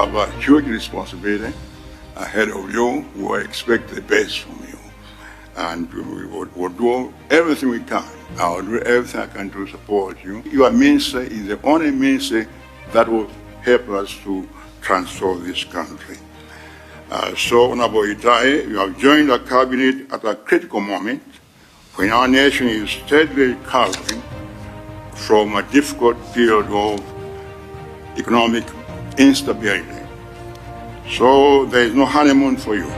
have a huge responsibility ahead of you. We will expect the best from you. And we will do everything we can. I will do everything I can to support you. Your ministry is the only ministry that will help us to transform this country. So, Honourable Itaye, you have joined the cabinet at a critical moment when our nation is steadily recovering from a difficult period of economic instability. So there is no honeymoon for you.